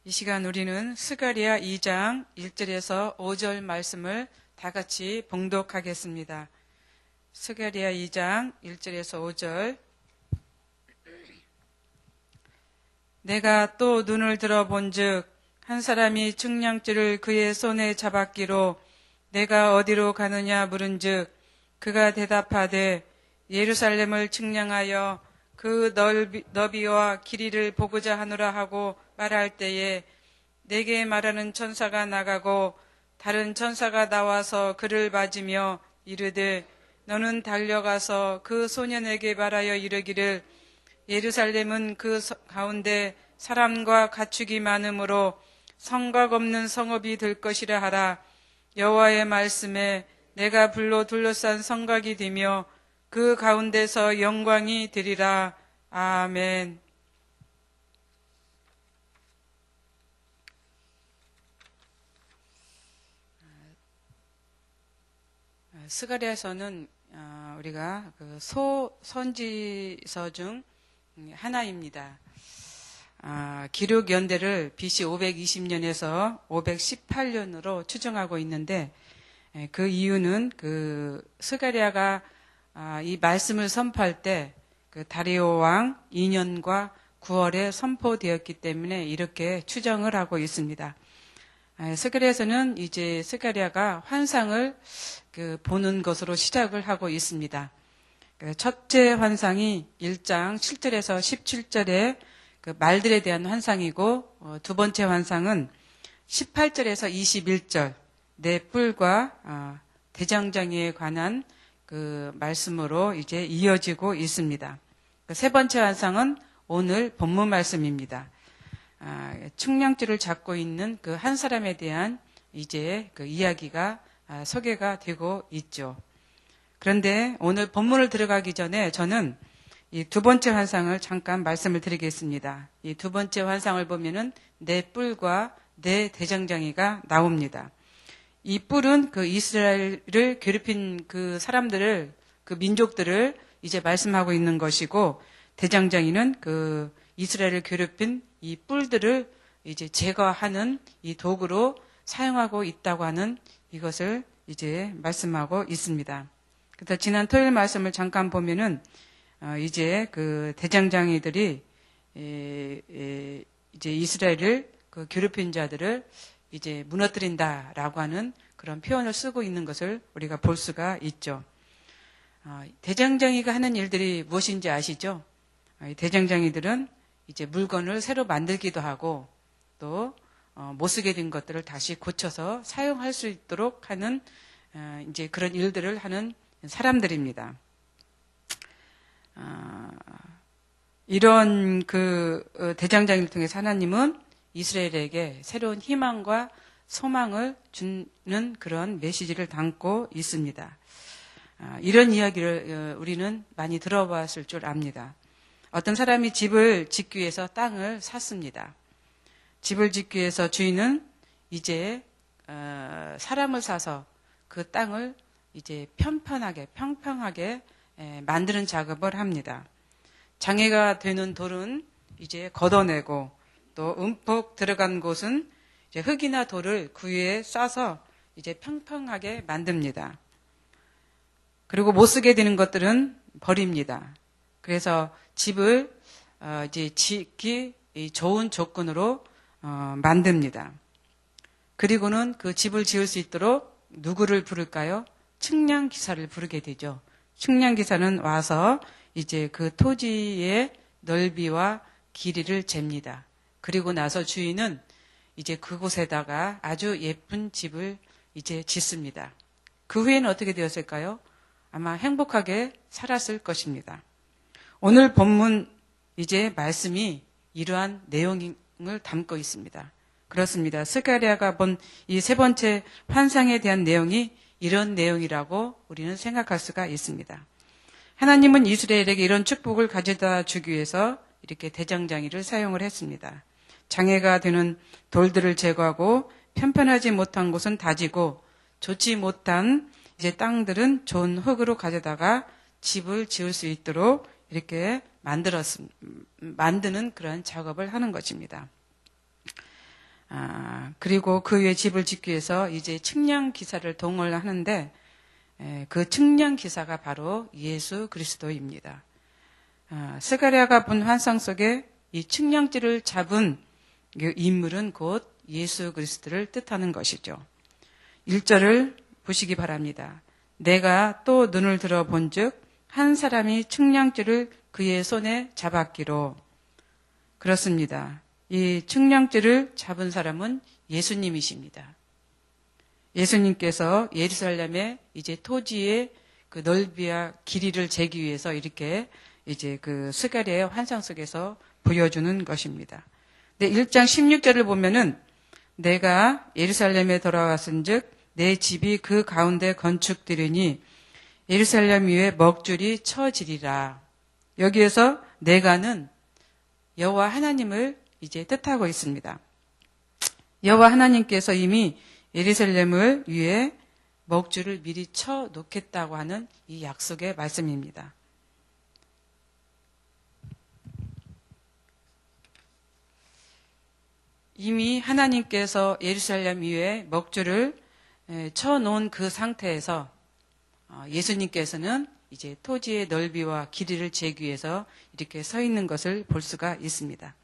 이 시간 우리는 스가랴 2장 1절에서 5절 말씀을 다 같이 봉독하겠습니다. 스가랴 2장 1절에서 5절. 내가 또 눈을 들어본즉 한 사람이 측량줄을 그의 손에 잡았기로 내가 어디로 가느냐 물은즉 그가 대답하되 예루살렘을 측량하여 그 너비와 길이를 보고자 하노라 하고 말할 때에 내게 말하는 천사가 나가고 다른 천사가 나와서 그를 맞으며 이르되 너는 달려가서 그 소년에게 말하여 이르기를 예루살렘은 그 가운데 사람과 가축이 많으므로 성곽 없는 성읍이 될 것이라 하라. 여호와의 말씀에 내가 불로 둘러싼 성곽이 되며 그 가운데서 영광이 되리라. 아멘. 스가랴서는 우리가 그 선지서 중 하나입니다. 기록 연대를 BC 520년에서 518년으로 추정하고 있는데 그 이유는 그 스가랴가 이 말씀을 선포할 때 그 다리오 왕 2년과 9월에 선포되었기 때문에 이렇게 추정을 하고 있습니다. 스가랴에서는 이제 스가랴가 환상을 보는 것으로 시작을 하고 있습니다. 첫째 환상이 1장 7절에서 17절의 그 말들에 대한 환상이고, 두 번째 환상은 18절에서 21절 내 뿔과 대장장이에 관한 그 말씀으로 이제 이어지고 있습니다. 세 번째 환상은 오늘 본문 말씀입니다. 측량줄을 잡고 있는 그 한 사람에 대한 이제 그 이야기가 소개가 되고 있죠. 그런데 오늘 본문을 들어가기 전에 저는 이 두 번째 환상을 잠깐 말씀을 드리겠습니다. 이 두 번째 환상을 보면은 내 뿔과 내 대장장이가 나옵니다. 이 뿔은 그 이스라엘을 괴롭힌 그 사람들을, 그 민족들을 이제 말씀하고 있는 것이고, 대장장이는 그 이스라엘을 괴롭힌 이 뿔들을 이제 제거하는 이 도구로 사용하고 있다고 하는 이것을 이제 말씀하고 있습니다. 그래서 지난 토요일 말씀을 잠깐 보면은 이제 그 대장장이들이 이제 이스라엘을 그 괴롭힌 자들을 이제 무너뜨린다라고 하는 그런 표현을 쓰고 있는 것을 우리가 볼 수가 있죠. 대장장이가 하는 일들이 무엇인지 아시죠? 대장장이들은 이제 물건을 새로 만들기도 하고 또 못 쓰게 된 것들을 다시 고쳐서 사용할 수 있도록 하는 이제 그런 일들을 하는 사람들입니다. 이런 그 대장장이를 통해서 하나님은 이스라엘에게 새로운 희망과 소망을 주는 그런 메시지를 담고 있습니다. 이런 이야기를 우리는 많이 들어봤을 줄 압니다. 어떤 사람이 집을 짓기 위해서 땅을 샀습니다. 집을 짓기 위해서 주인은 이제 사람을 사서 그 땅을 이제 평평하게 만드는 작업을 합니다. 장애가 되는 돌은 이제 걷어내고 또 움푹 들어간 곳은 이제 흙이나 돌을 그 위에 싸서 이제 평평하게 만듭니다. 그리고 못 쓰게 되는 것들은 버립니다. 그래서 집을 이제 짓기 좋은 조건으로 만듭니다. 그리고는 그 집을 지을 수 있도록 누구를 부를까요? 측량 기사를 부르게 되죠. 측량 기사는 와서 이제 그 토지의 넓이와 길이를 잽니다. 그리고 나서 주인은 이제 그곳에다가 아주 예쁜 집을 이제 짓습니다. 그 후에는 어떻게 되었을까요? 아마 행복하게 살았을 것입니다. 오늘 본문 이제 말씀이 이러한 내용을 담고 있습니다. 그렇습니다. 스가랴가 본 이 세 번째 환상에 대한 내용이 이런 내용이라고 우리는 생각할 수가 있습니다. 하나님은 이스라엘에게 이런 축복을 가져다 주기 위해서 이렇게 대장장이를 사용을 했습니다. 장애가 되는 돌들을 제거하고 편편하지 못한 곳은 다지고 좋지 못한 이제 땅들은 좋은 흙으로 가져다가 집을 지을 수 있도록 이렇게 만드는 그런 작업을 하는 것입니다. 그리고 그 위에 집을 짓기 위해서 이제 측량 기사를 동원을 하는데 그 측량 기사가 바로 예수 그리스도입니다. 스가랴가 본 환상 속에 이 측량지를 잡은 그 인물은 곧 예수 그리스도를 뜻하는 것이죠. 1절을 보시기 바랍니다. 내가 또 눈을 들어 본즉 한 사람이 측량지를 그의 손에 잡았기로. 그렇습니다. 이 측량지를 잡은 사람은 예수님이십니다. 예수님께서 예루살렘의 이제 토지의 그 넓이와 길이를 재기 위해서 이렇게 이제 그 스가랴의 환상 속에서 보여주는 것입니다. 근데 1장 16절을 보면은 내가 예루살렘에 돌아왔은즉 내 집이 그 가운데 건축되리니 예루살렘 위에 먹줄이 쳐지리라. 여기에서 내가는 여호와 하나님을 이제 뜻하고 있습니다. 여호와 하나님께서 이미 예루살렘을 위해 먹줄을 미리 쳐 놓겠다고 하는 이 약속의 말씀입니다. 이미 하나님께서 예루살렘 위에 먹줄을 쳐놓은 그 상태에서 예수님께서는 이제 토지의 넓이와 길이를 재기 위해서 이렇게 서 있는 것을 볼 수가 있습니다.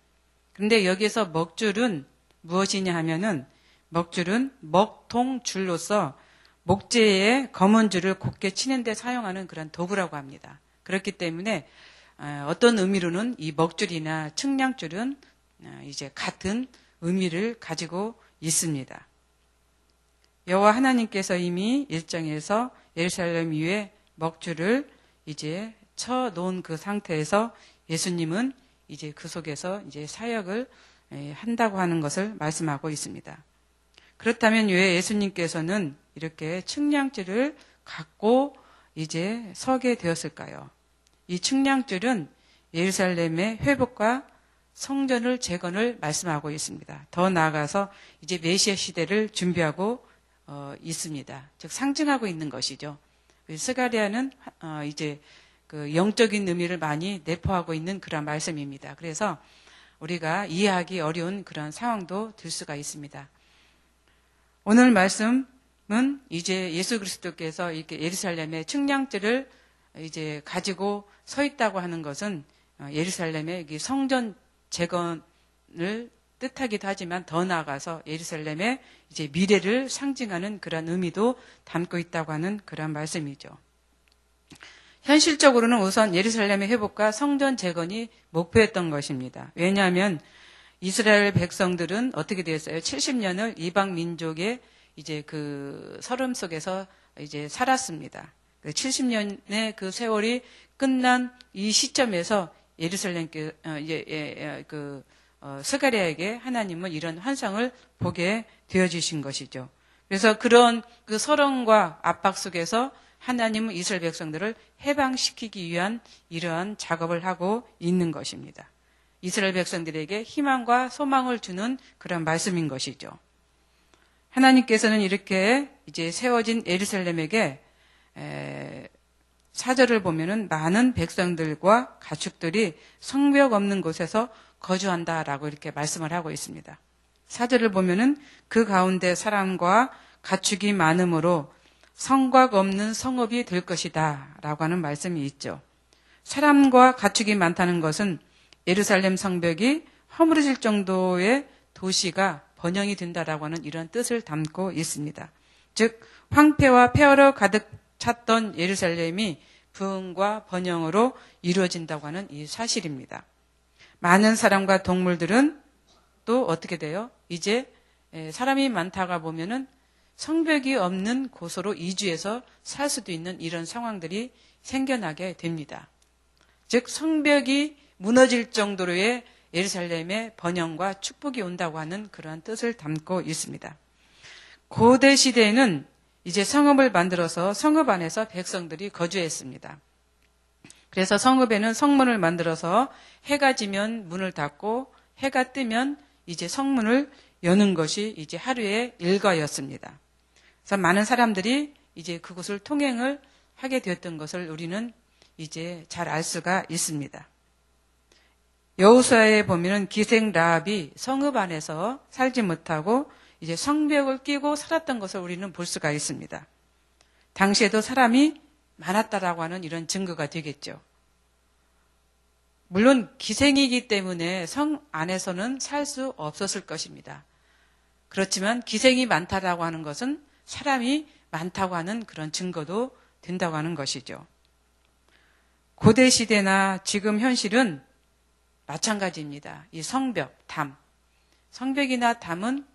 그런데 여기서 먹줄은 무엇이냐 하면은 먹줄은 먹통줄로서 목재에 검은 줄을 곱게 치는 데 사용하는 그런 도구라고 합니다. 그렇기 때문에 어떤 의미로는 이 먹줄이나 측량줄은 이제 같은 의미를 가지고 있습니다. 여호와 하나님께서 이미 1장에서 예루살렘 위에 먹줄을 이제 쳐 놓은 그 상태에서 예수님은 이제 그 속에서 이제 사역을 한다고 하는 것을 말씀하고 있습니다. 그렇다면 왜 예수님께서는 이렇게 측량줄을 갖고 이제 서게 되었을까요? 이 측량줄은 예루살렘의 회복과 성전을 재건을 말씀하고 있습니다. 더 나아가서 이제 메시아 시대를 준비하고 있습니다. 즉 상징하고 있는 것이죠. 스가랴는 이제 그 영적인 의미를 많이 내포하고 있는 그런 말씀입니다. 그래서 우리가 이해하기 어려운 그런 상황도 들 수가 있습니다. 오늘 말씀은 이제 예수 그리스도께서 이렇게 예루살렘의 측량줄을 이제 가지고 서 있다고 하는 것은 예루살렘의 성전 재건을 뜻하기도 하지만 더 나아가서 예루살렘의 이제 미래를 상징하는 그런 의미도 담고 있다고 하는 그런 말씀이죠. 현실적으로는 우선 예루살렘의 회복과 성전 재건이 목표였던 것입니다. 왜냐하면 이스라엘 백성들은 어떻게 되었어요? 70년을 이방 민족의 이제 그 서름 속에서 이제 살았습니다. 70년의 그 세월이 끝난 이 시점에서 예루살렘께 스가랴에게 하나님은 이런 환상을 보게 되어주신 것이죠. 그래서 그런 그 서름과 압박 속에서 하나님은 이스라엘 백성들을 해방시키기 위한 이러한 작업을 하고 있는 것입니다. 이스라엘 백성들에게 희망과 소망을 주는 그런 말씀인 것이죠. 하나님께서는 이렇게 이제 세워진 예루살렘에게 4절을 보면은 많은 백성들과 가축들이 성벽 없는 곳에서 거주한다라고 이렇게 말씀을 하고 있습니다. 4절을 보면은 그 가운데 사람과 가축이 많으므로 성곽 없는 성읍이 될 것이다 라고 하는 말씀이 있죠. 사람과 가축이 많다는 것은 예루살렘 성벽이 허물어질 정도의 도시가 번영이 된다라고 하는 이런 뜻을 담고 있습니다. 즉 황폐와 폐허로 가득 찼던 예루살렘이 부흥과 번영으로 이루어진다고 하는 이 사실입니다. 많은 사람과 동물들은 또 어떻게 돼요? 이제 사람이 많다가 보면은 성벽이 없는 곳으로 이주해서 살 수도 있는 이런 상황들이 생겨나게 됩니다. 즉 성벽이 무너질 정도로의 예루살렘의 번영과 축복이 온다고 하는 그러한 뜻을 담고 있습니다. 고대 시대에는 이제 성읍을 만들어서 성읍 안에서 백성들이 거주했습니다. 그래서 성읍에는 성문을 만들어서 해가 지면 문을 닫고 해가 뜨면 이제 성문을 여는 것이 이제 하루의 일과였습니다. 그래서 많은 사람들이 이제 그곳을 통행을 하게 되었던 것을 우리는 이제 잘 알 수가 있습니다. 여호수아에 보면은 기생 라합이 성읍 안에서 살지 못하고 이제 성벽을 끼고 살았던 것을 우리는 볼 수가 있습니다. 당시에도 사람이 많았다라고 하는 이런 증거가 되겠죠. 물론 기생이기 때문에 성 안에서는 살 수 없었을 것입니다. 그렇지만 기생이 많다라고 하는 것은 사람이 많다고 하는 그런 증거도 된다고 하는 것이죠. 고대 시대나 지금 현실은 마찬가지입니다. 이 성벽, 담. 성벽이나 담은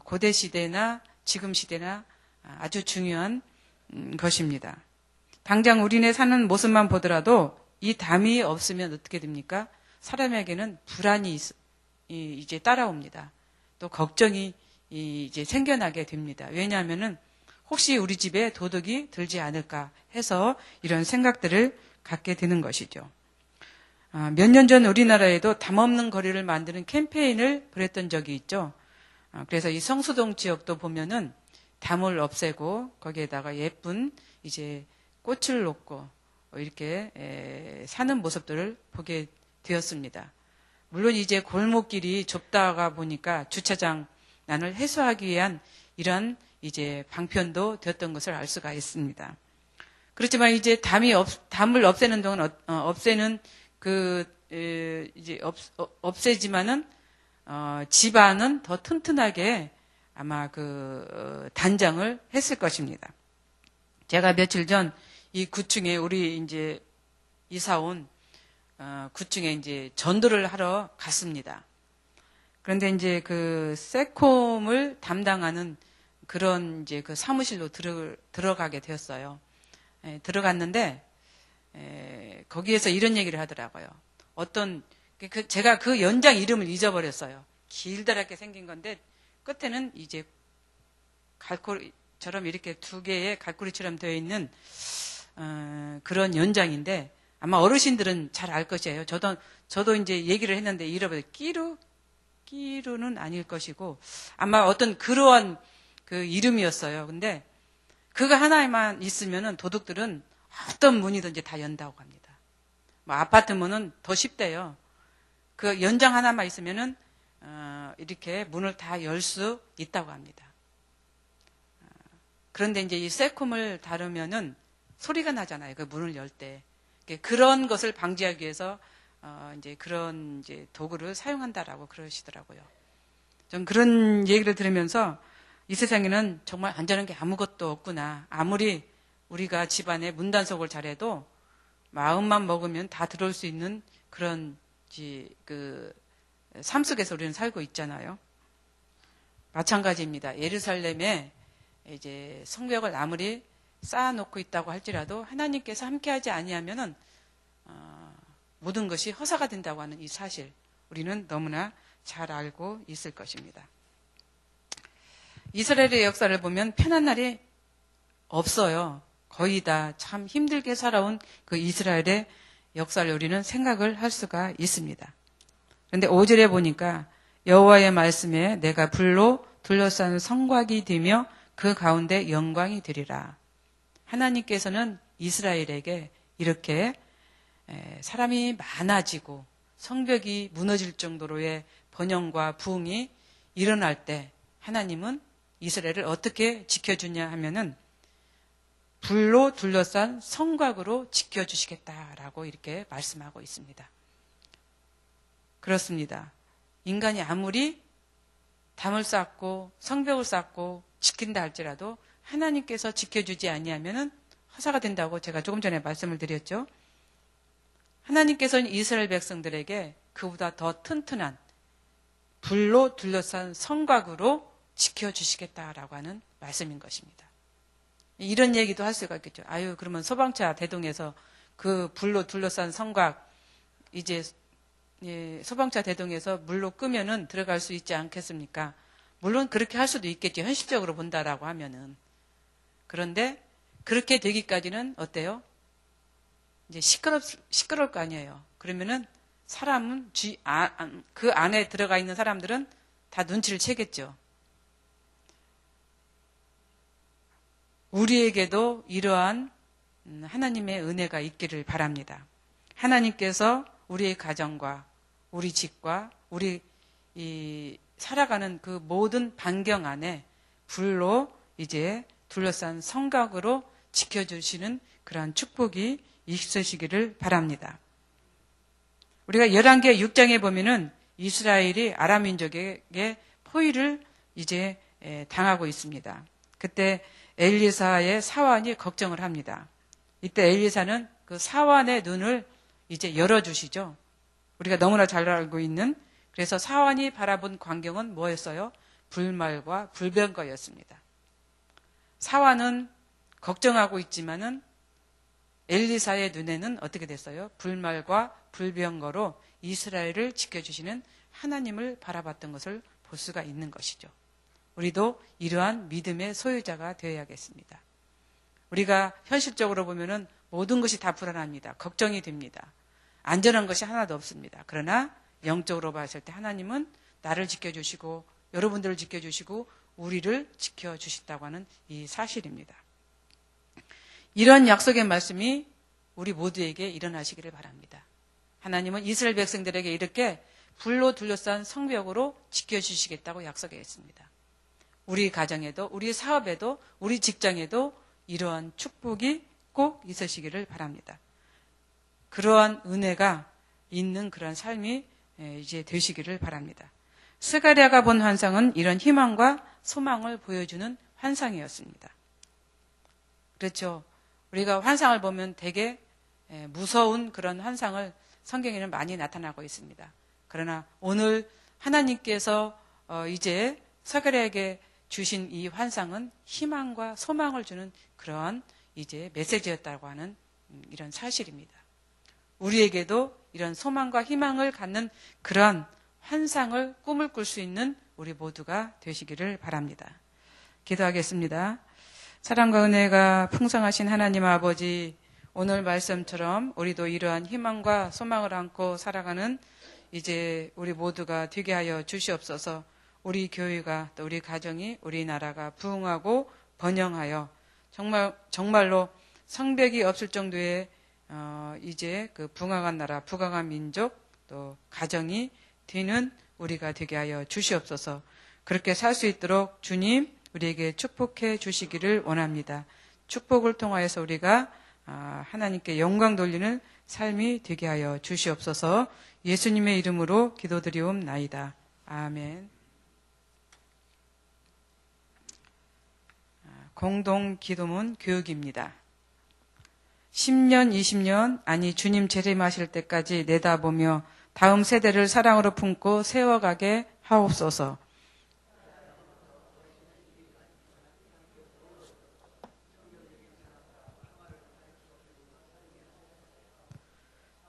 고대 시대나 지금 시대나 아주 중요한 것입니다. 당장 우리네 사는 모습만 보더라도 이 담이 없으면 어떻게 됩니까? 사람에게는 불안이 이제 따라옵니다. 또 걱정이 이제 생겨나게 됩니다. 왜냐하면은 혹시 우리 집에 도둑이 들지 않을까 해서 이런 생각들을 갖게 되는 것이죠. 몇 년 전 우리나라에도 담 없는 거리를 만드는 캠페인을 벌였던 적이 있죠. 그래서 이 성수동 지역도 보면은 담을 없애고 거기에다가 예쁜 이제 꽃을 놓고 이렇게 사는 모습들을 보게 되었습니다. 물론 이제 골목길이 좁다가 보니까 주차장난을 해소하기 위한 이런 이제 방편도 되었던 것을 알 수가 있습니다. 그렇지만 이제 담을 없애는 동안 없애는 이제 없애지만은 집안은 더 튼튼하게 아마 단장을 했을 것입니다. 제가 며칠 전 이 구층에 우리 이제 이사 온 구층에 이제 전도를 하러 갔습니다. 그런데 이제 세콤을 담당하는 그런 이제 사무실로 들어가게 되었어요. 들어갔는데 거기에서 이런 얘기를 하더라고요. 제가 그 연장 이름을 잊어버렸어요. 길다랗게 생긴 건데 끝에는 이제 갈고리처럼 이렇게 두 개의 갈고리처럼 되어 있는 그런 연장인데 아마 어르신들은 잘 알 것이에요. 저도 이제 얘기를 했는데 잃어버렸어요. 끼루는 아닐 것이고 아마 어떤 그러한 이름이었어요. 근데 그거 하나만 있으면은 도둑들은 어떤 문이든지 다 연다고 합니다. 뭐 아파트 문은 더 쉽대요. 그 연장 하나만 있으면은 이렇게 문을 다 열 수 있다고 합니다. 그런데 이제 이 세콤을 다루면은 소리가 나잖아요. 그 문을 열 때. 그런 것을 방지하기 위해서 이제 그런 이제 도구를 사용한다라고 그러시더라고요. 전 그런 얘기를 들으면서 이 세상에는 정말 안전한 게 아무것도 없구나. 아무리 우리가 집안에 문단속을 잘해도 마음만 먹으면 다 들어올 수 있는 그런 삶 속에서 우리는 살고 있잖아요. 마찬가지입니다. 예루살렘에 이제 성벽을 아무리 쌓아놓고 있다고 할지라도 하나님께서 함께하지 아니하면은 모든 것이 허사가 된다고 하는 이 사실 우리는 너무나 잘 알고 있을 것입니다. 이스라엘의 역사를 보면 편한 날이 없어요. 거의 다 참 힘들게 살아온 그 이스라엘의 역사를 우리는 생각을 할 수가 있습니다. 그런데 5절에 보니까 여호와의 말씀에 내가 불로 둘러싼 성곽이 되며 그 가운데 영광이 되리라. 하나님께서는 이스라엘에게 이렇게 사람이 많아지고 성벽이 무너질 정도로의 번영과 부흥이 일어날 때 하나님은 이스라엘을 어떻게 지켜주냐 하면은 불로 둘러싼 성곽으로 지켜주시겠다라고 이렇게 말씀하고 있습니다. 그렇습니다. 인간이 아무리 담을 쌓고 성벽을 쌓고 지킨다 할지라도 하나님께서 지켜주지 아니하면은 허사가 된다고 제가 조금 전에 말씀을 드렸죠. 하나님께서는 이스라엘 백성들에게 그보다 더 튼튼한 불로 둘러싼 성곽으로 지켜주시겠다라고 하는 말씀인 것입니다. 이런 얘기도 할 수가 있겠죠. 그러면 소방차 대동에서 그 불로 둘러싼 성곽 이제 소방차 대동에서 물로 끄면은 들어갈 수 있지 않겠습니까? 물론 그렇게 할 수도 있겠죠. 현실적으로 본다라고 하면은. 그런데 그렇게 되기까지는 어때요? 이제 시끄러울 거 아니에요. 그러면은 사람은 그 안에 들어가 있는 사람들은 다 눈치를 채겠죠. 우리에게도 이러한 하나님의 은혜가 있기를 바랍니다. 하나님께서 우리의 가정과 우리 집과 우리 살아가는 그 모든 반경 안에 불로 이제 둘러싼 성곽으로 지켜주시는 그러한 축복이 있으시기를 바랍니다. 우리가 열왕기하 6장에 보면은 이스라엘이 아람 민족에게 포위를 이제 당하고 있습니다. 그때 엘리사의 사환이 걱정을 합니다. 이때 엘리사는 그 사환의 눈을 이제 열어주시죠. 우리가 너무나 잘 알고 있는, 그래서 사환이 바라본 광경은 뭐였어요? 불말과 불병거였습니다. 사환은 걱정하고 있지만은 엘리사의 눈에는 어떻게 됐어요? 불말과 불병거로 이스라엘을 지켜주시는 하나님을 바라봤던 것을 볼 수가 있는 것이죠. 우리도 이러한 믿음의 소유자가 되어야겠습니다. 우리가 현실적으로 보면은 모든 것이 다 불안합니다. 걱정이 됩니다. 안전한 것이 하나도 없습니다. 그러나 영적으로 봤을 때 하나님은 나를 지켜주시고 여러분들을 지켜주시고 우리를 지켜주신다고 하는 이 사실입니다. 이런 약속의 말씀이 우리 모두에게 일어나시기를 바랍니다. 하나님은 이스라엘 백성들에게 이렇게 불로 둘러싼 성벽으로 지켜주시겠다고 약속했습니다. 우리 가정에도, 우리 사업에도, 우리 직장에도 이러한 축복이 꼭 있으시기를 바랍니다. 그러한 은혜가 있는 그런 삶이 이제 되시기를 바랍니다. 스가랴가 본 환상은 이런 희망과 소망을 보여주는 환상이었습니다. 그렇죠. 우리가 환상을 보면 되게 무서운 그런 환상을 성경에는 많이 나타나고 있습니다. 그러나 오늘 하나님께서 이제 스가랴에게 주신 이 환상은 희망과 소망을 주는 그러한 이제 메시지였다고 하는 이런 사실입니다. 우리에게도 이런 소망과 희망을 갖는 그런 환상을 꿈을 꿀 수 있는 우리 모두가 되시기를 바랍니다. 기도하겠습니다. 사랑과 은혜가 풍성하신 하나님 아버지, 오늘 말씀처럼 우리도 이러한 희망과 소망을 안고 살아가는 이제 우리 모두가 되게 하여 주시옵소서. 우리 교회가 또 우리 가정이 우리나라가 부흥하고 번영하여 정말로 성벽이 없을 정도의 이제 그 부강한 나라, 부강한 민족 또 가정이 되는 우리가 되게 하여 주시옵소서. 그렇게 살 수 있도록 주님 우리에게 축복해 주시기를 원합니다. 축복을 통하여서 우리가 하나님께 영광 돌리는 삶이 되게 하여 주시옵소서. 예수님의 이름으로 기도드리옵나이다. 아멘. 공동 기도문 교육입니다. 10년, 20년, 아니 주님 재림하실 때까지 내다보며 다음 세대를 사랑으로 품고 세워가게 하옵소서.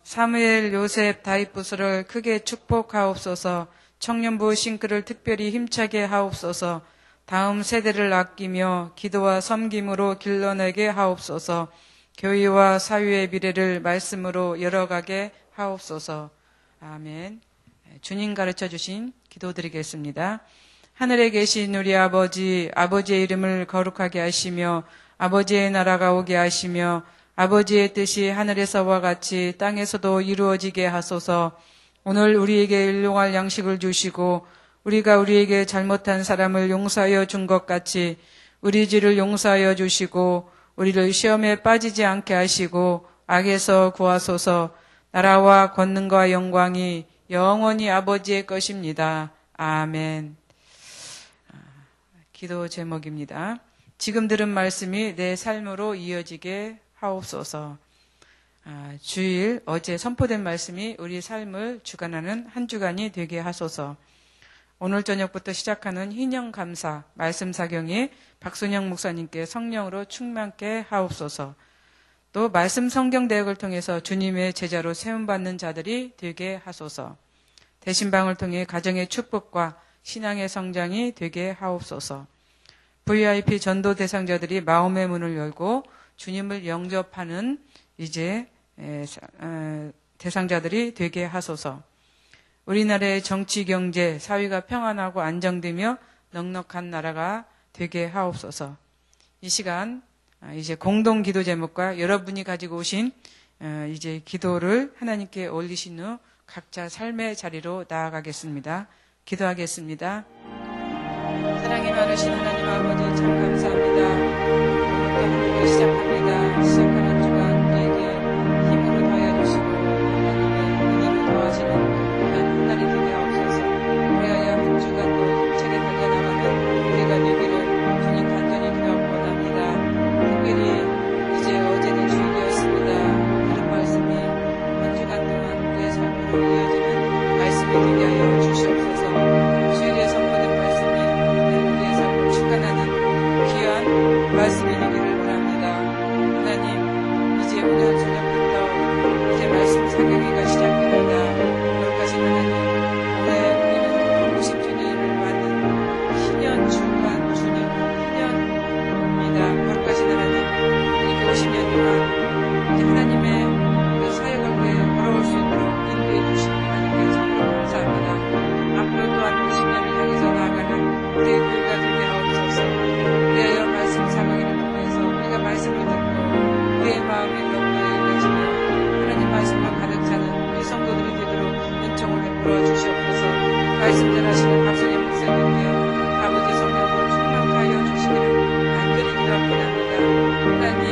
사무엘, 요셉, 다윗부스를 크게 축복하옵소서. 청년부 싱크를 특별히 힘차게 하옵소서. 다음 세대를 아끼며 기도와 섬김으로 길러내게 하옵소서. 교회와 사회의 미래를 말씀으로 열어가게 하옵소서. 아멘. 주님 가르쳐 주신 기도드리겠습니다. 하늘에 계신 우리 아버지, 아버지의 이름을 거룩하게 하시며 아버지의 나라가 오게 하시며 아버지의 뜻이 하늘에서와 같이 땅에서도 이루어지게 하소서. 오늘 우리에게 일용할 양식을 주시고 우리가 우리에게 잘못한 사람을 용서하여 준 것 같이 우리 죄를 용서하여 주시고 우리를 시험에 빠지지 않게 하시고 악에서 구하소서. 나라와 권능과 영광이 영원히 아버지의 것입니다. 아멘. 기도 제목입니다. 지금 들은 말씀이 내 삶으로 이어지게 하옵소서. 주일 어제 선포된 말씀이 우리 삶을 주관하는 한 주간이 되게 하소서. 오늘 저녁부터 시작하는 희년감사 말씀 사경이 박순영 목사님께 성령으로 충만케 하옵소서. 또 말씀 성경 대역을 통해서 주님의 제자로 세움받는 자들이 되게 하소서. 대신방을 통해 가정의 축복과 신앙의 성장이 되게 하옵소서. VIP 전도 대상자들이 마음의 문을 열고 주님을 영접하는 이제 대상자들이 되게 하소서. 우리나라의 정치, 경제, 사회가 평안하고 안정되며 넉넉한 나라가 되게 하옵소서. 이 시간 이제 공동 기도 제목과 여러분이 가지고 오신 이제 기도를 하나님께 올리신 후 각자 삶의 자리로 나아가겠습니다. 기도하겠습니다. 사랑이 많으신 하나님 아버지 참 감사합니다. 또 한 주를 시작합니다. 시작하는 한 주간 우리에게 힘으로 더하여 주시고 하나님의 은혜로 더하시는 하나님 되게 하옵소서. 그리하여 한 주간 또 힘차게 달려나가는 우리가 되기를 주님 간절히 기도하고 원합니다. 특별히 이제 어제는 주일이었습니다. 다른 말씀이 한 주간 동안 우리의 삶으로 이어지는 말씀이 되게 하여 주시옵소서. 주일에 선포된 말씀이 우리의 삶을 축간하는 귀한 말씀이 되기를 원합니다. 하나님, 이제 오늘 저녁부터 이제 말씀 사경회가 시작됩니다. 거룩하신 하나님, 올해 우리는 50주년을 맞는 희년 중간 주님 희년입니다. 거룩하신 하나님, 이렇게 50년 동안 이제 하나님의 그 사역을 위해 걸어올 수 있도록 인도해 주신 하나님께 참 감사합니다. 앞으로 또한 50년을 향해서 나아가는 우리의 교회가 되게 하옵소서. 그리하여 말씀 사명을 통해서 우리가 말씀을 듣고 우리의 마음이 너무나 예배지며 하나님 말씀과 가득 차는 우리 성도들이 되도록 은총을 베풀어 주시옵소서. 말씀 전하시는 박선희 목사님께 아버지 성령으로 충만케 하여 주시기를 간절히 기도하고 합니다. 하나님,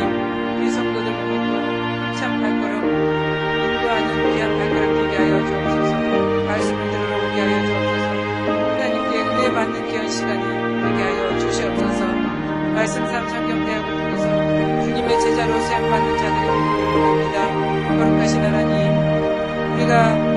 우리 성도들 모두 참 발걸음 인도하는 귀한 발걸음 되게 하여 주옵소서. 말씀을 들으러 오게 하여 주옵소서. 하나님께 은혜 받는 귀한 시간이 되게 하여 주시옵소서. 말씀 삶 성경대학을 통해서 주님의 제자로 수양받는 자들이 되기를 원합니다. 거룩하신 하나님, 우리가